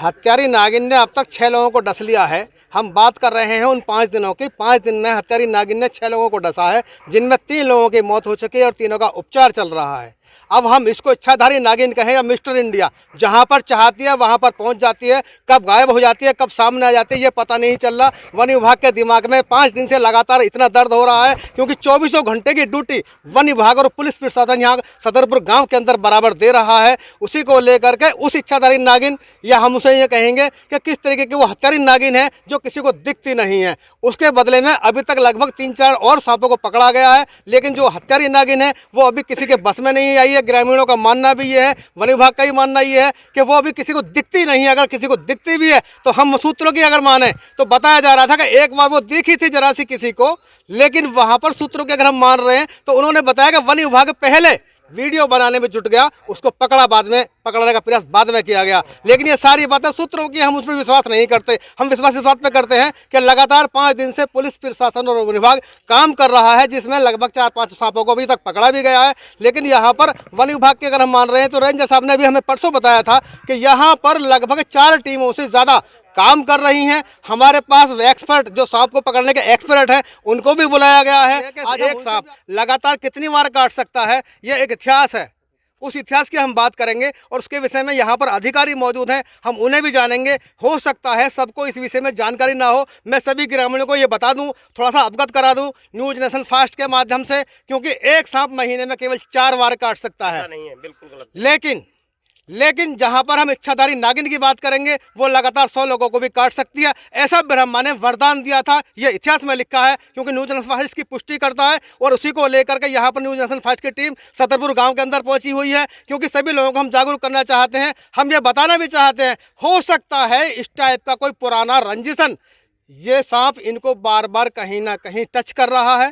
हत्यारी नागिन ने अब तक 6 लोगों को डस लिया है। हम बात कर रहे हैं उन 5 दिनों की। 5 दिन में हत्यारी नागिन ने 6 लोगों को डसा है, जिनमें 3 लोगों की मौत हो चुकी है और तीनों का उपचार चल रहा है। अब हम इसको इच्छाधारी नागिन कहें या मिस्टर इंडिया, जहां पर चाहती है वहां पर पहुंच जाती है, कब गायब हो जाती है, कब सामने आ जाती है, ये पता नहीं चल रहा। वन विभाग के दिमाग में 5 दिन से लगातार इतना दर्द हो रहा है, क्योंकि 24 घंटे की ड्यूटी वन विभाग और पुलिस प्रशासन यहाँ सदरपुर गांव के अंदर बराबर दे रहा है। उसी को लेकर के उस इच्छाधारी नागिन, या हम उसे ये कहेंगे कि किस तरीके की वो हत्यारी नागिन है जो किसी को दिखती नहीं है, उसके बदले में अभी तक लगभग 3-4 और सांपों को पकड़ा गया है। लेकिन जो हत्यारी नागिन है वो अभी किसी के बस में नहीं आई है। ग्रामीणों का मानना भी ये है, वन विभाग का ही मानना ये है कि वो अभी किसी को दिखती नहीं है। अगर किसी को दिखती भी है तो हम सूत्रों की अगर माने तो बताया जा रहा था कि एक बार वो दिखी थी जरा सी किसी को, लेकिन वहां पर सूत्रों के अगर हम मान रहे हैं तो उन्होंने बताया कि वन विभाग पहले वीडियो बनाने में जुट गया, उसको पकड़ने का प्रयास बाद में किया गया। लेकिन ये सारी बातें सूत्रों की, हम उस पर विश्वास नहीं करते। हम विश्वास इस बात पे करते हैं कि लगातार 5 दिन से पुलिस प्रशासन और वन विभाग काम कर रहा है, जिसमें लगभग 4-5 सांपों को अभी तक पकड़ा भी गया है। लेकिन यहाँ पर वन विभाग के अगर हम मान रहे हैं तो रेंजर साहब ने भी हमें परसों बताया था कि यहाँ पर लगभग 4 टीमों से ज़्यादा काम कर रही हैं। हमारे पास एक्सपर्ट जो सांप को पकड़ने के एक्सपर्ट हैं उनको भी बुलाया गया है। आज एक सांप लगातार कितनी बार काट सकता है, यह एक इतिहास है। उस इतिहास की हम बात करेंगे और उसके विषय में यहाँ पर अधिकारी मौजूद हैं, हम उन्हें भी जानेंगे। हो सकता है सबको इस विषय में जानकारी ना हो, मैं सभी ग्रामीणों को ये बता दूं, थोड़ा सा अवगत करा दूं न्यूज़ नेशन फास्ट के माध्यम से, क्योंकि एक सांप महीने में केवल 4 बार काट सकता है। नहीं है, बिल्कुल गलत। लेकिन जहां पर हम इच्छाधारी नागिन की बात करेंगे वो लगातार 100 लोगों को भी काट सकती है। ऐसा ब्रह्मा ने वरदान दिया था, ये इतिहास में लिखा है, क्योंकि न्यूज़ नेशन फास्ट की पुष्टि करता है। और उसी को लेकर के यहाँ पर न्यूज़ नेशन फास्ट की टीम सदरपुर गांव के अंदर पहुंची हुई है, क्योंकि सभी लोगों को हम जागरूक करना चाहते हैं। हम ये बताना भी चाहते हैं, हो सकता है इस टाइप का कोई पुराना रंजिशन ये सांप इनको बार बार कहीं ना कहीं टच कर रहा है,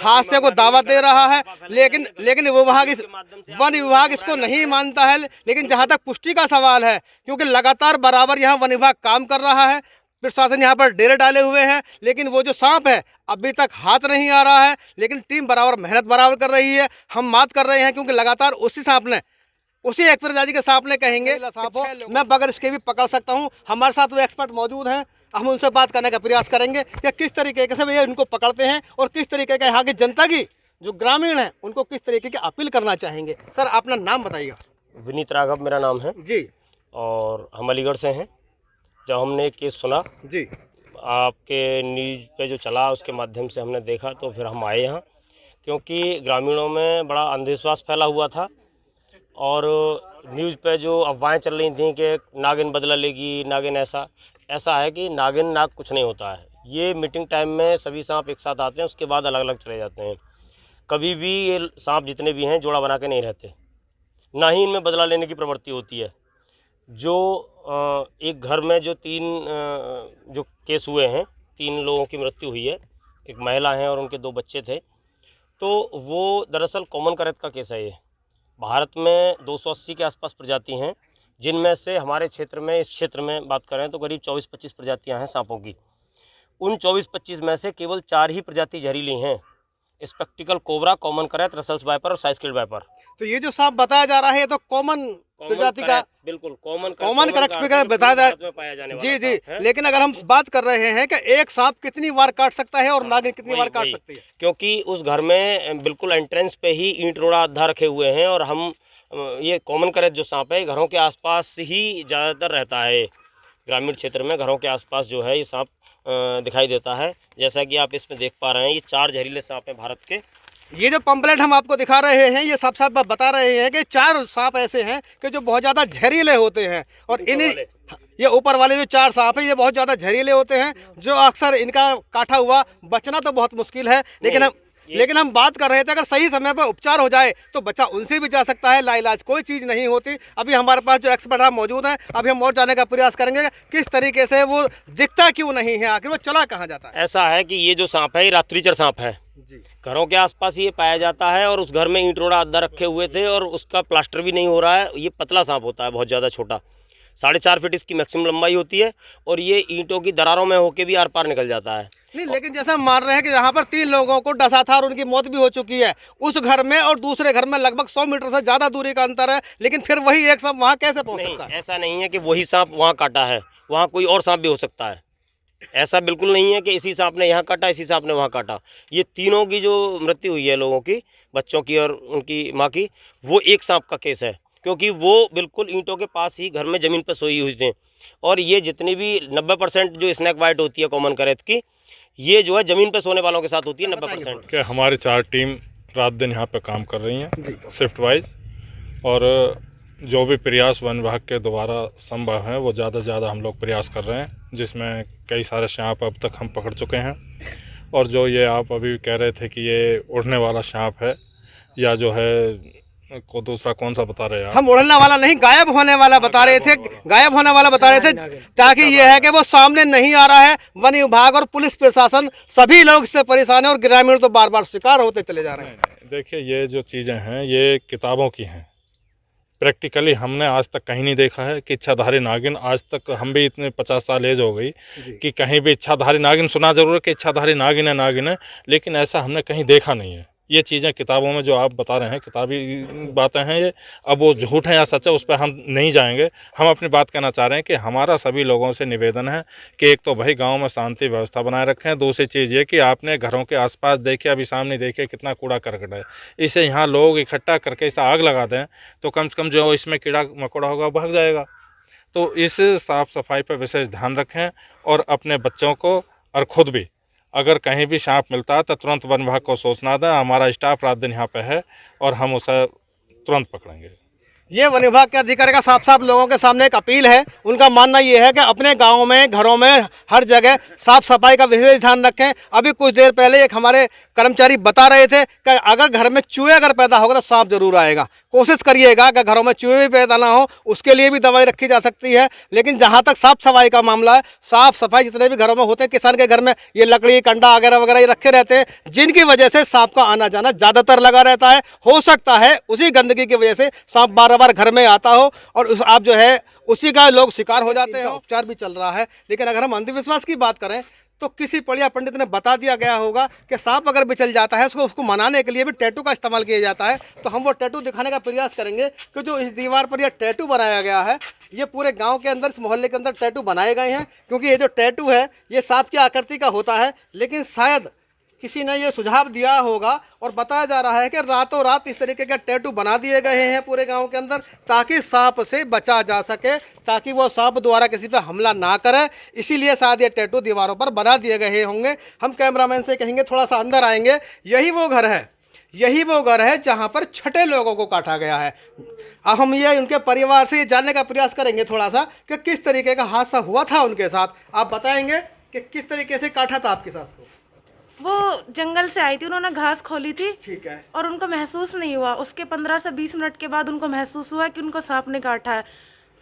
हादसे को दावत दे रहा है। लेकिन वन विभाग इसको नहीं मानता है। लेकिन जहां तक पुष्टि का सवाल है, क्योंकि लगातार बराबर यहां वन विभाग काम कर रहा है, प्रशासन यहां पर डेरे डाले हुए हैं, लेकिन वो जो सांप है अभी तक हाथ नहीं आ रहा है। लेकिन टीम मेहनत बराबर कर रही है। हम बात कर रहे हैं क्योंकि लगातार उसी एक प्रजाति के सांप ने कहेंगे सांप हो, मैं बगैर इसके भी पकड़ सकता हूँ। हमारे साथ वो एक्सपर्ट मौजूद हैं, हम उनसे बात करने का प्रयास करेंगे कि किस तरीके से भैया इनको पकड़ते हैं और किस तरीके का यहाँ की जनता की जो ग्रामीण है उनको किस तरीके की अपील करना चाहेंगे। सर अपना नाम बताइएगा। विनीत राघव मेरा नाम है जी, और हम अलीगढ़ से हैं। जब हमने एक केस सुना जी, आपके न्यूज़ पे जो चला उसके माध्यम से हमने देखा, तो फिर हम आए यहाँ, क्योंकि ग्रामीणों में बड़ा अंधविश्वास फैला हुआ था। और न्यूज़ पे जो अफवाहें चल रही थी कि नागिन बदला लेगी, नागिन ऐसा है कि नागिन नाग कुछ नहीं होता है। ये मीटिंग टाइम में सभी सांप एक साथ आते हैं, उसके बाद अलग अलग चले जाते हैं। कभी भी ये सांप जितने भी हैं जोड़ा बना के नहीं रहते, ना ही इनमें बदला लेने की प्रवृत्ति होती है। जो एक घर में जो 3 जो केस हुए हैं, 3 लोगों की मृत्यु हुई है, एक महिला है और उनके 2 बच्चे थे, तो वो दरअसल कॉमन करैत का केस है। ये भारत में 280 के आसपास प्रजाति हैं, जिनमें से हमारे क्षेत्र में, इस क्षेत्र में बात करें तो करीब 24-25 प्रजातियां हैं सांपों की। उन 24-25 में से केवल 4 ही प्रजाति जहरीली हैं, स्पेक्टिकल कोबरा, कॉमन करैत, रसल्स वाइपर और साइस्किल्ड वाइपर। तो ये जो सांप बताया जा रहा है ये तो कॉमन प्रजाति का, बिल्कुल कॉमन करैक्ट बताया जाए। जी, लेकिन अगर हम बात कर रहे हैं कि एक सांप कितनी बार काट सकता है और नागिन कितनी बार काट सकती है, क्योंकि उस घर में बिल्कुल एंट्रेंस पे ही ईंट रोड़ा अद्धा रखे हुए हैं। और हम ये कॉमन करैत जो सांप है घरों के आसपास ही ज़्यादातर रहता है। ग्रामीण क्षेत्र में घरों के आसपास जो है ये सांप दिखाई देता है। जैसा कि आप इसमें देख पा रहे हैं, ये 4 जहरीले सांप हैं भारत के। ये जो पंपलेट हम आपको दिखा रहे हैं ये साफ साफ बता रहे हैं कि 4 सांप ऐसे हैं कि जो बहुत ज़्यादा जहरीले होते हैं। और ये ऊपर वाले जो 4 सांप हैं ये बहुत ज़्यादा जहरीले होते हैं, जो अक्सर इनका काटा हुआ बचना तो बहुत मुश्किल है। लेकिन हम बात कर रहे थे अगर सही समय पर उपचार हो जाए तो बच्चा उनसे भी जा सकता है। लाइलाज कोई चीज़ नहीं होती। अभी हमारे पास जो एक्सपर्ट मौजूद हैं, अभी हम और जाने का प्रयास करेंगे किस तरीके से वो दिखता क्यों नहीं है, आखिर वो चला कहाँ जाता है। ऐसा है कि ये जो सांप है ये रात्रिचर सांप है, घरों के आसपास ये पाया जाता है। और उस घर में ईंट रोड़ा अद्धा रखे हुए थे और उसका प्लास्टर भी नहीं हो रहा है। ये पतला सांप होता है, बहुत ज़्यादा छोटा। 4.5 फीट इसकी मैक्सिमम लंबाई होती है और ये ईंटों की दरारों में होके भी आर पार निकल जाता है। नहीं, लेकिन जैसा हम मान रहे हैं कि यहाँ पर 3 लोगों को डसा था और उनकी मौत भी हो चुकी है, उस घर में और दूसरे घर में लगभग 100 मीटर से ज़्यादा दूरी का अंतर है, लेकिन फिर वही एक सांप वहाँ कैसे पहुँच सकता है? ऐसा नहीं है कि वही सांप वहाँ काटा है, वहाँ कोई और सांप भी हो सकता है। ऐसा बिल्कुल नहीं है कि इसी सांप ने यहाँ काटा, इसी सांप ने वहाँ काटा। ये तीनों की जो मृत्यु हुई है लोगों की, बच्चों की और उनकी माँ की, वो एक सांप का केस है, क्योंकि वो बिल्कुल ईंटों के पास ही घर में ज़मीन पर सोई हुई थी। और ये जितनी भी 90% जो स्नैक बाइट होती है कॉमन करैत की, ये जो है ज़मीन पर सोने वालों के साथ होती है 90%। कि हमारी 4 टीम रात दिन यहाँ पे काम कर रही हैं शिफ्ट वाइज, और जो भी प्रयास वन विभाग के द्वारा संभव है वो ज़्यादा से ज़्यादा हम लोग प्रयास कर रहे हैं, जिसमें कई सारे सांप अब तक हम पकड़ चुके हैं। और जो ये आप अभी कह रहे थे कि ये उड़ने वाला सांप है या जो है को दूसरा कौन सा बता रहे हैं आप? हम उड़ने वाला नहीं, गायब होने वाला बता रहे थे, गायब होने वाला बता रहे थे, ताकि ये है कि वो सामने नहीं आ रहा है। वन विभाग और पुलिस प्रशासन सभी लोग इससे परेशान है और ग्रामीण तो बार बार शिकार होते चले जा रहे हैं। देखिए, ये जो चीज़ें हैं ये किताबों की हैं, प्रैक्टिकली हमने आज तक कहीं नहीं देखा है कि इच्छाधारी नागिन, आज तक हम भी इतने 50 साल एज हो गई कि कहीं भी इच्छाधारी नागिन सुना जरूर है कि इच्छाधारी नागिन है, लेकिन ऐसा हमने कहीं देखा नहीं है। ये चीज़ें किताबों में जो आप बता रहे हैं किताबी बातें हैं ये, अब वो झूठ है या सच है उस पर हम नहीं जाएंगे। हम अपनी बात कहना चाह रहे हैं कि हमारा सभी लोगों से निवेदन है कि एक तो भाई गांव में शांति व्यवस्था बनाए रखें, दूसरी चीज़ ये कि आपने घरों के आसपास देखे, अभी सामने देखे कितना कूड़ा करकट है, इसे यहाँ लोग इकट्ठा करके इसे आग लगा दें तो कम से कम जो इसमें कीड़ा मकोड़ा होगा भाग जाएगा। तो इस साफ़ सफाई पर विशेष ध्यान रखें और अपने बच्चों को और ख़ुद भी अगर कहीं भी सांप मिलता है तो तुरंत वन विभाग को सूचना दें। हमारा स्टाफ रात दिन यहाँ पे है और हम उसे तुरंत पकड़ेंगे। ये वन विभाग के अधिकारी का साफ साफ लोगों के सामने एक अपील है। उनका मानना ये है कि अपने गाँव में, घरों में, हर जगह साफ सफाई का विशेष ध्यान रखें। अभी कुछ देर पहले एक हमारे कर्मचारी बता रहे थे कि अगर घर में चूहे अगर पैदा होगा तो सांप जरूर आएगा। कोशिश करिएगा कि घरों में चूहे भी पैदा ना हो, उसके लिए भी दवाई रखी जा सकती है। लेकिन जहाँ तक साफ सफाई का मामला है, साफ सफाई जितने भी घरों में होते हैं, किसान के घर में ये लकड़ी, कंडा वगैरह वगैरह ये रखे रहते हैं, जिनकी वजह से सांप का आना जाना ज़्यादातर लगा रहता है। हो सकता है उसी गंदगी की वजह से सांप बार बार घर में आता हो और आप जो है उसी का लोग शिकार हो जाते हैं। उपचार भी चल रहा है। लेकिन अगर हम अंधविश्वास की बात करें तो किसी बढ़िया पंडित ने बता दिया गया होगा कि सांप अगर बिचल जाता है उसको मनाने के लिए भी टैटू का इस्तेमाल किया जाता है। तो हम वो टैटू दिखाने का प्रयास करेंगे कि जो इस दीवार पर यह टैटू बनाया गया है, ये पूरे गांव के अंदर, इस मोहल्ले के अंदर टैटू बनाए गए हैं। क्योंकि ये जो टैटू है ये सांप की आकृति का होता है, लेकिन शायद किसी ने ये सुझाव दिया होगा और बताया जा रहा है कि रातों रात इस तरीके के टैटू बना दिए गए हैं पूरे गांव के अंदर, ताकि सांप से बचा जा सके, ताकि वो सांप द्वारा किसी पे हमला ना करे। इसीलिए शायद ये टैटू दीवारों पर बना दिए गए होंगे। हम कैमरामैन से कहेंगे थोड़ा सा अंदर आएंगे। यही वो घर है, यही वो घर है जहाँ पर 6 लोगों को काटा गया है। अब हम ये उनके परिवार से ये जानने का प्रयास करेंगे थोड़ा सा कि किस तरीके का हादसा हुआ था उनके साथ। आप बताएंगे कि किस तरीके से काटा था आपकी सास को? वो जंगल से आई थी, उन्होंने घास खोली थी, ठीक है, और उनको महसूस नहीं हुआ। उसके 15 से 20 मिनट के बाद उनको महसूस हुआ कि उनको सांप ने काटा है।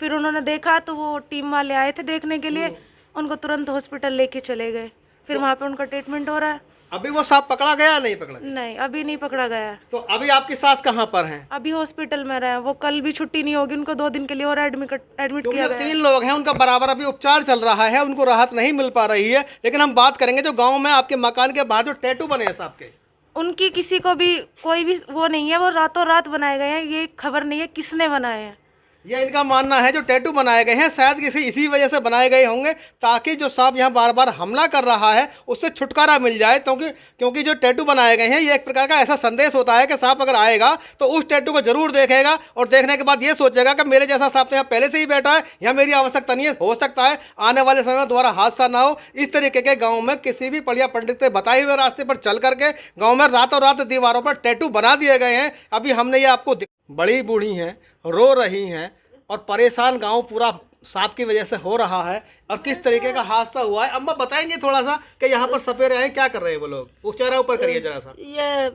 फिर उन्होंने देखा तो वो टीम वाले आए थे देखने के लिए, उनको तुरंत हॉस्पिटल लेके चले गए। फिर वहाँ पे उनका ट्रीटमेंट हो रहा है। अभी वो सांप पकड़ा गया नहीं पकड़ा? नहीं, अभी नहीं पकड़ा गया। तो अभी आपकी सास कहाँ पर हैं? अभी हॉस्पिटल में रहे। वो कल भी छुट्टी नहीं होगी, उनको 2 दिन के लिए और एडमिट किया गया। 3 लोग हैं, उनका बराबर अभी उपचार चल रहा है, उनको राहत नहीं मिल पा रही है। लेकिन हम बात करेंगे जो गांव में आपके मकान के बाहर जो टैटू बने हैं सांप के, उनकी किसी को भी कोई भी वो नहीं है, वो रातों रात बनाए गए हैं। ये खबर नहीं है किसने बनाए हैं। यह इनका मानना है। जो टैटू बनाए गए हैं शायद इसी वजह से बनाए गए होंगे, ताकि जो सांप यहाँ बार बार हमला कर रहा है उससे छुटकारा मिल जाए। क्योंकि जो टैटू बनाए गए हैं ये एक प्रकार का ऐसा संदेश होता है कि सांप अगर आएगा तो उस टैटू को जरूर देखेगा और देखने के बाद ये सोचेगा कि मेरे जैसा सांप तो यहाँ पहले से ही बैठा है, यहाँ मेरी आवश्यकता नहीं है। हो सकता है आने वाले समय में दोबारा हादसा ना हो। इस तरीके के गाँव में किसी भी बढ़िया पंडित से बताए हुए रास्ते पर चल करके गाँव में रातों रात दीवारों पर टैटू बना दिए गए हैं। अभी हमने ये आपको बड़ी बूढ़ी हैं, रो रही हैं और परेशान गांव पूरा सांप की वजह से हो रहा है और किस तरीके का हादसा हुआ है। अम्मा बताएंगे थोड़ा सा कि यहाँ पर सपेरे आए क्या कर रहे हैं वो लोग? वो चेहरा ऊपर करिए जरा सा। ये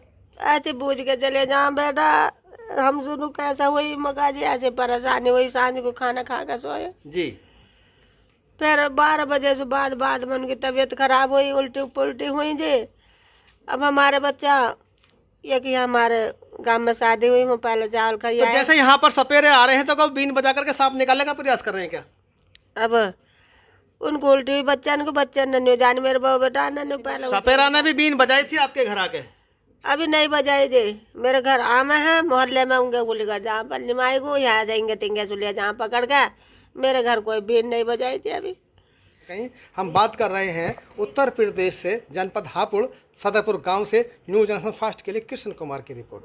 ऐसे बूझ के चले जाओ बेटा, हम सुनू कैसा हुई मगा जी, ऐसे परेशानी हुई। सांझ को खाना खा कर सोए जी। फिर 12 बजे से बाद में उनकी तबीयत खराब हुई, उल्टी पुल्टी हुई जी। अब हमारे बच्चा ये कि हमारे गांव में शादी हुई, मैं पहले चावल तो खाई आए। जैसे यहाँ पर सपेरे आ रहे हैं तो कब बीन बजा करके सांप निकालने का प्रयास कर रहे हैं क्या? अब उनको उल्टी हुई, बच्चन ने नहीं जाने, मेरे बहू बेटा ने पहले सपेरा ने भी बीन बजाई थी आपके घर आके? अभी नहीं बजाई जी। मेरे घर आम है, मोहल्ले में उनके गुलीगढ़ जहाँ पर निमाई को यहाँ जाएंगे तिंगे सुलिया जहाँ पकड़ के, मेरे घर कोई बीन नहीं बजाई थी अभी कहीं। हम बात कर रहे हैं उत्तर प्रदेश से, जनपद हापुड़ सदरपुर गांव से। न्यूज़ नेशन फास्ट के लिए कृष्ण कुमार की रिपोर्ट।